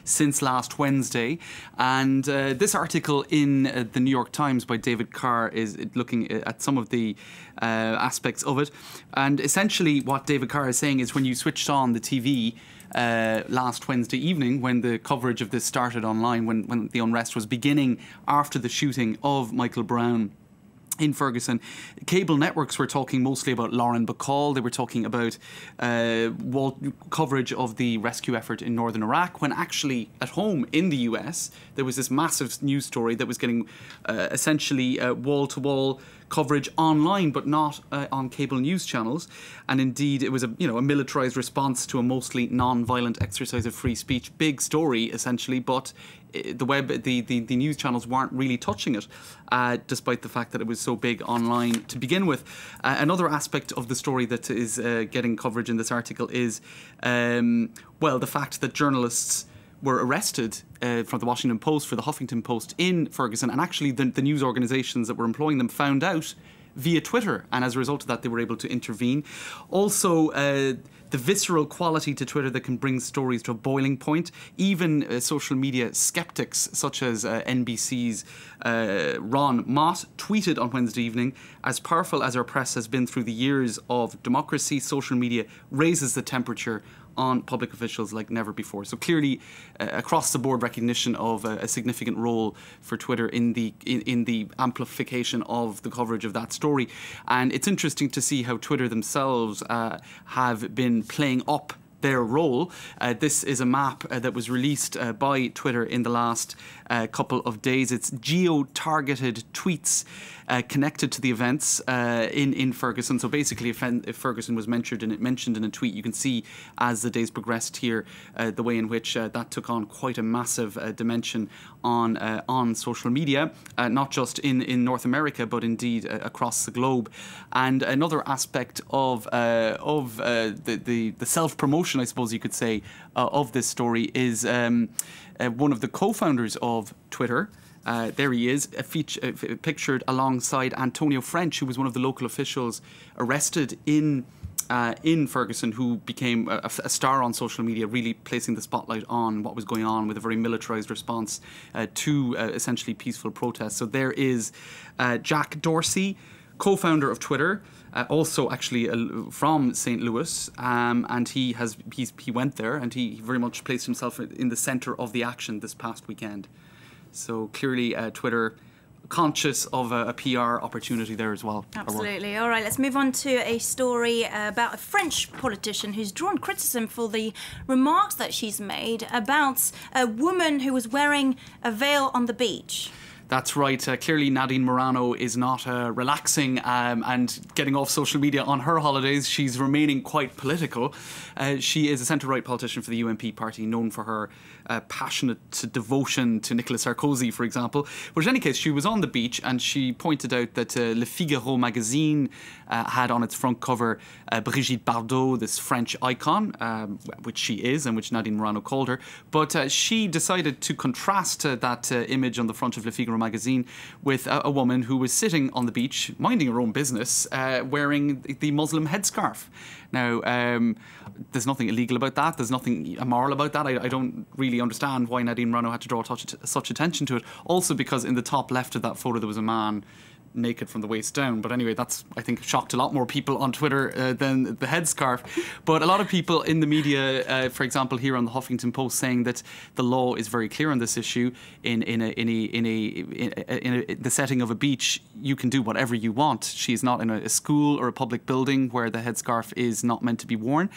since last Wednesday. And this article in the New York Times by David Carr is looking at some of the aspects of it. And essentially what David Carr is saying is when you switched on the TV last Wednesday evening, when the coverage of this started online, when the unrest was beginning after the shooting of Michael Brown in Ferguson, cable networks were talking mostly about Lauren Bacall. They were talking about coverage of the rescue effort in northern Iraq, when actually at home in the US there was this massive news story that was getting essentially wall-to-wall coverage online, but not on cable news channels. And indeed, it was a militarized response to a mostly non-violent exercise of free speech. Big story, essentially, but the news channels weren't really touching it, despite the fact that it was so big online to begin with. Another aspect of the story that is getting coverage in this article is, the fact that journalists were arrested from the Washington Post for the Huffington Post in Ferguson, and actually the news organisations that were employing them found out via Twitter, and as a result of that they were able to intervene. Also, the visceral quality to Twitter that can bring stories to a boiling point. Even social media skeptics such as NBC's Ron Mott tweeted on Wednesday evening, "As powerful as our press has been through the years of democracy, social media raises the temperature on public officials like never before." So clearly, across the board recognition of a significant role for Twitter in the amplification of the coverage of that story. And it's interesting to see how Twitter themselves have been playing up their role. This is a map that was released by Twitter in the last couple of days. It's geo-targeted tweets connected to the events in Ferguson. So basically, if Ferguson was mentioned in a tweet, you can see as the days progressed here the way in which that took on quite a massive dimension on social media, not just in North America, but indeed across the globe. And another aspect of the self-promotion, I suppose you could say, of this story is one of the co-founders of Twitter. There he is, pictured alongside Antonio French, who was one of the local officials arrested in Ferguson, who became a star on social media, really placing the spotlight on what was going on with a very militarized response to essentially peaceful protests. So there is Jack Dorsey, co-founder of Twitter, also actually from St. Louis, and he went there and he very much placed himself in the center of the action this past weekend. So clearly Twitter conscious of a PR opportunity there as well. Absolutely. All right, let's move on to a story about a French politician who's drawn criticism for the remarks that she's made about a woman who was wearing a veil on the beach. That's right. Clearly, Nadine Morano is not relaxing and getting off social media on her holidays. She's remaining quite political. She is a centre-right politician for the UMP party, known for her passionate devotion to Nicolas Sarkozy, for example. But in any case, she was on the beach and she pointed out that Le Figaro magazine had on its front cover Brigitte Bardot, this French icon, which she is and which Nadine Morano called her. But she decided to contrast that image on the front of Le Figaro magazine with a woman who was sitting on the beach, minding her own business, wearing the Muslim headscarf. Now, there's nothing illegal about that. There's nothing immoral about that. I don't really understand why Nadine Morano had to draw such attention to it. Also because in the top left of that photo there was a man naked from the waist down. But anyway, that's, I think, shocked a lot more people on Twitter than the headscarf. But a lot of people in the media, for example, here on the Huffington Post, saying that the law is very clear on this issue. In the setting of a beach, you can do whatever you want. She is not in a school or a public building where the headscarf is not meant to be worn.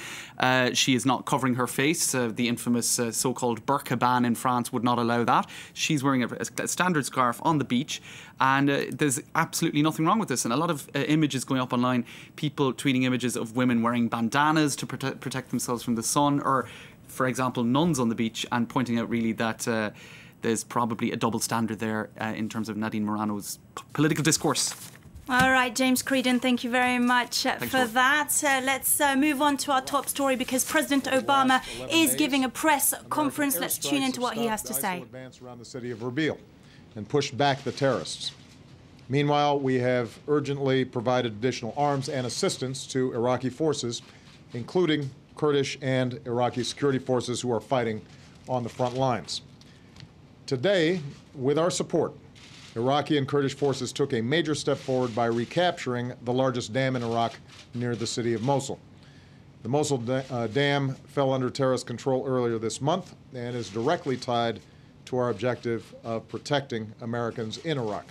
She is not covering her face. The infamous so-called burqa ban in France would not allow that. She's wearing a standard scarf on the beach, and there's absolutely nothing wrong with this. And a lot of images going up online, people tweeting images of women wearing bandanas to protect themselves from the sun, or, for example, nuns on the beach, and pointing out really that there's probably a double standard there in terms of Nadine Morano's political discourse. All right, James Creedon, thank you very much for that. Let's move on to our top story, because President Obama is giving a press conference. Let's tune into what he has to say. Advance around the city of Erbil and push back the terrorists. Meanwhile, we have urgently provided additional arms and assistance to Iraqi forces, including Kurdish and Iraqi security forces who are fighting on the front lines. Today, with our support, Iraqi and Kurdish forces took a major step forward by recapturing the largest dam in Iraq near the city of Mosul. The Mosul dam fell under terrorist control earlier this month and is directly tied to our objective of protecting Americans in Iraq.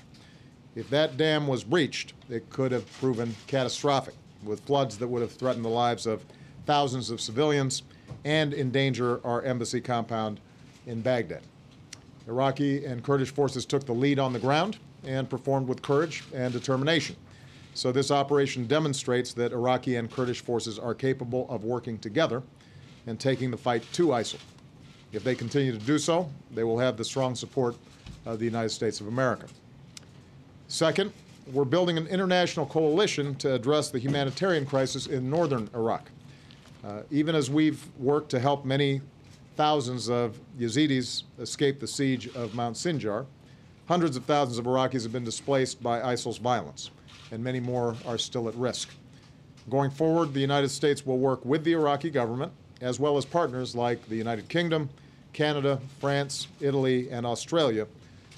If that dam was breached, it could have proven catastrophic, with floods that would have threatened the lives of thousands of civilians and endanger our embassy compound in Baghdad. Iraqi and Kurdish forces took the lead on the ground and performed with courage and determination. So this operation demonstrates that Iraqi and Kurdish forces are capable of working together and taking the fight to ISIL. If they continue to do so, they will have the strong support of the United States of America. Second, we're building an international coalition to address the humanitarian crisis in northern Iraq. Even as we've worked to help many thousands of Yazidis escape the siege of Mount Sinjar, hundreds of thousands of Iraqis have been displaced by ISIL's violence, and many more are still at risk. Going forward, the United States will work with the Iraqi government, as well as partners like the United Kingdom, Canada, France, Italy, and Australia,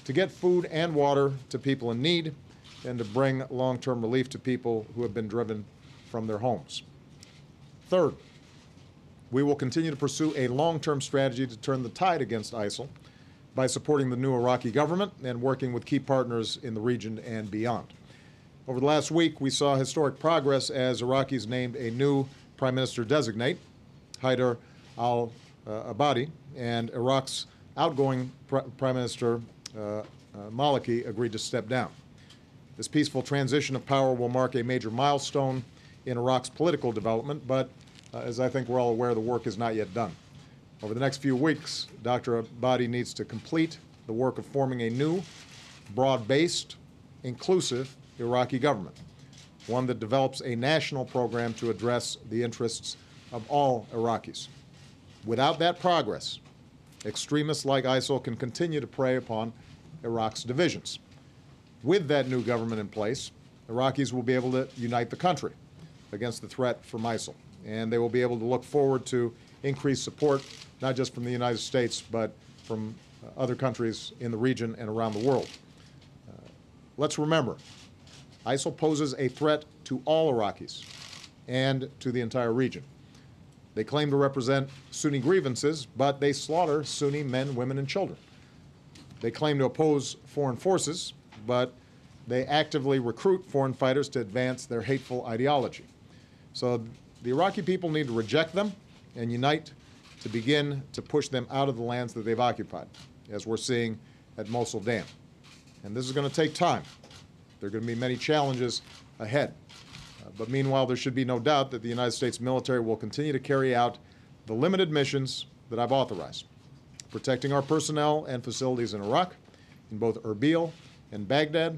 to get food and water to people in need and to bring long-term relief to people who have been driven from their homes. Third, we will continue to pursue a long-term strategy to turn the tide against ISIL by supporting the new Iraqi government and working with key partners in the region and beyond. Over the last week, we saw historic progress as Iraqis named a new Prime Minister-designate, Haider al-Abadi, and Iraq's outgoing Prime Minister, Maliki, agreed to step down. This peaceful transition of power will mark a major milestone in Iraq's political development, but as I think we're all aware, the work is not yet done. Over the next few weeks, Dr. Abadi needs to complete the work of forming a new, broad-based, inclusive Iraqi government, one that develops a national program to address the interests of all Iraqis. Without that progress, extremists like ISIL can continue to prey upon Iraq's divisions. With that new government in place, Iraqis will be able to unite the country against the threat from ISIL, and they will be able to look forward to increased support, not just from the United States, but from other countries in the region and around the world. Let's remember, ISIL poses a threat to all Iraqis and to the entire region. They claim to represent Sunni grievances, but they slaughter Sunni men, women, and children. They claim to oppose foreign forces, but they actively recruit foreign fighters to advance their hateful ideology. So the Iraqi people need to reject them and unite to begin to push them out of the lands that they've occupied, as we're seeing at Mosul Dam. And this is going to take time. There are going to be many challenges ahead. But meanwhile, there should be no doubt that the United States military will continue to carry out the limited missions that I've authorized, protecting our personnel and facilities in Iraq, in both Erbil and Baghdad,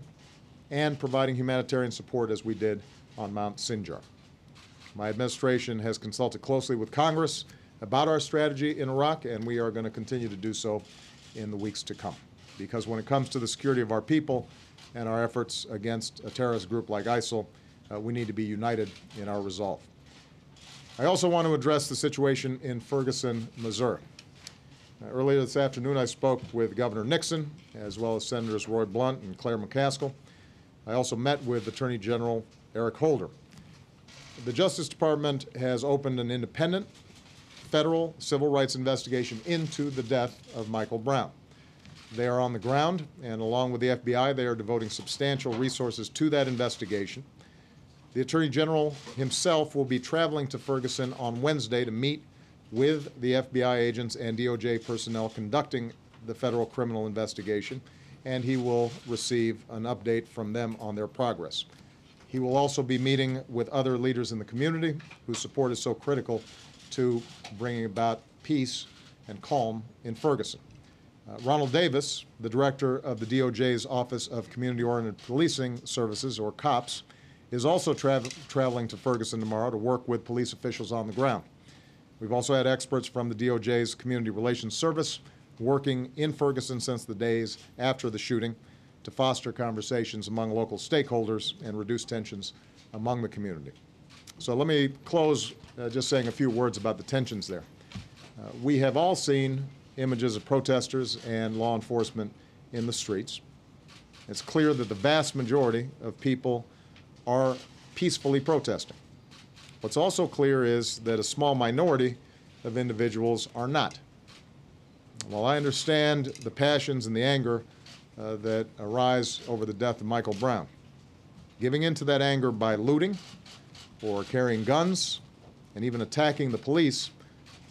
and providing humanitarian support as we did on Mount Sinjar. My administration has consulted closely with Congress about our strategy in Iraq, and we are going to continue to do so in the weeks to come. Because when it comes to the security of our people and our efforts against a terrorist group like ISIL, we need to be united in our resolve. I also want to address the situation in Ferguson, Missouri. Earlier this afternoon, I spoke with Governor Nixon, as well as Senators Roy Blunt and Claire McCaskill. I also met with Attorney General Eric Holder. The Justice Department has opened an independent federal civil rights investigation into the death of Michael Brown. They are on the ground, and along with the FBI, they are devoting substantial resources to that investigation. The Attorney General himself will be traveling to Ferguson on Wednesday to meet with the FBI agents and DOJ personnel conducting the federal criminal investigation, and he will receive an update from them on their progress. He will also be meeting with other leaders in the community whose support is so critical to bringing about peace and calm in Ferguson. Ronald Davis, the director of the DOJ's Office of Community-Oriented Policing Services, or COPS, is also traveling to Ferguson tomorrow to work with police officials on the ground. We've also had experts from the DOJ's Community Relations Service working in Ferguson since the days after the shooting to foster conversations among local stakeholders and reduce tensions among the community. So let me close just saying a few words about the tensions there. We have all seen images of protesters and law enforcement in the streets. It's clear that the vast majority of people are peacefully protesting. What's also clear is that a small minority of individuals are not. While I understand the passions and the anger that arise over the death of Michael Brown, giving in to that anger by looting or carrying guns and even attacking the police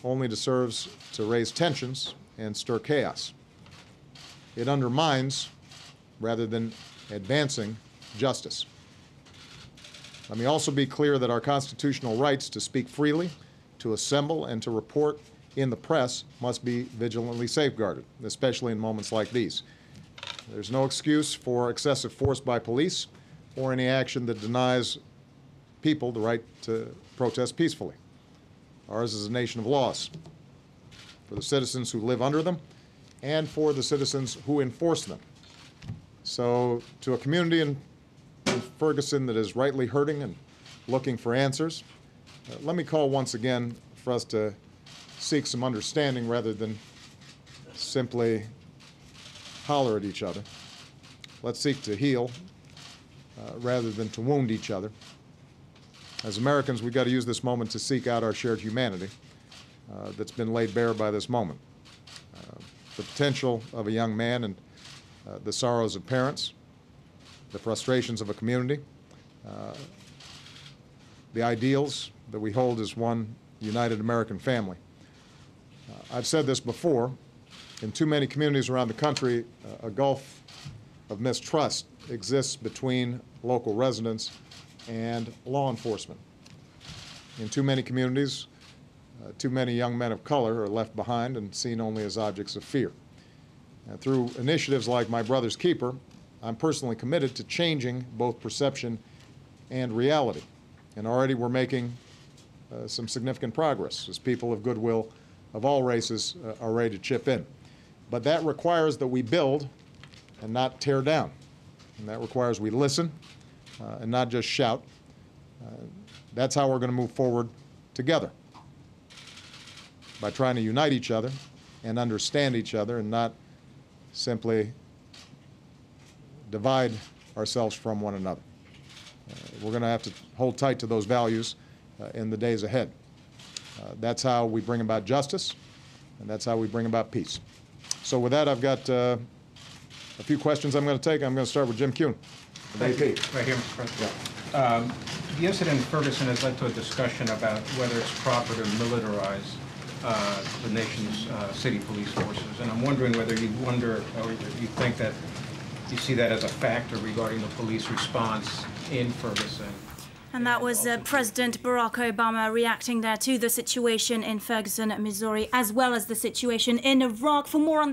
only serves to raise tensions and stir chaos. It undermines rather than advancing justice. Let me also be clear that our constitutional rights to speak freely, to assemble, and to report in the press must be vigilantly safeguarded, especially in moments like these. There's no excuse for excessive force by police or any action that denies people the right to protest peacefully. Ours is a nation of laws for the citizens who live under them and for the citizens who enforce them. So to a community in Ferguson that is rightly hurting and looking for answers, let me call once again for us to seek some understanding rather than simply holler at each other. Let's seek to heal rather than to wound each other. As Americans, we've got to use this moment to seek out our shared humanity that's been laid bare by this moment. The potential of a young man and the sorrows of parents, the frustrations of a community, the ideals that we hold as one united American family. I've said this before, in too many communities around the country, a gulf of mistrust exists between local residents and law enforcement. In too many communities, too many young men of color are left behind and seen only as objects of fear. Through initiatives like My Brother's Keeper, I'm personally committed to changing both perception and reality. And already we're making some significant progress as people of goodwill of all races are ready to chip in. But that requires that we build and not tear down. And that requires we listen and not just shout. That's how we're going to move forward together, by trying to unite each other and understand each other and not simply divide ourselves from one another. We're going to have to hold tight to those values in the days ahead. That's how we bring about justice, and that's how we bring about peace. So with that, I've got a few questions I'm going to take. I'm going to start with Jim Kuhn. Thank you. Right here, Mr. President. Yeah. The incident in Ferguson has led to a discussion about whether it's proper to militarize the nation's city police forces, and I'm wondering whether you wonder, or you think that you see that as a factor regarding the police response in Ferguson. And that was President Barack Obama reacting there to the situation in Ferguson, Missouri, as well as the situation in Iraq. For more on this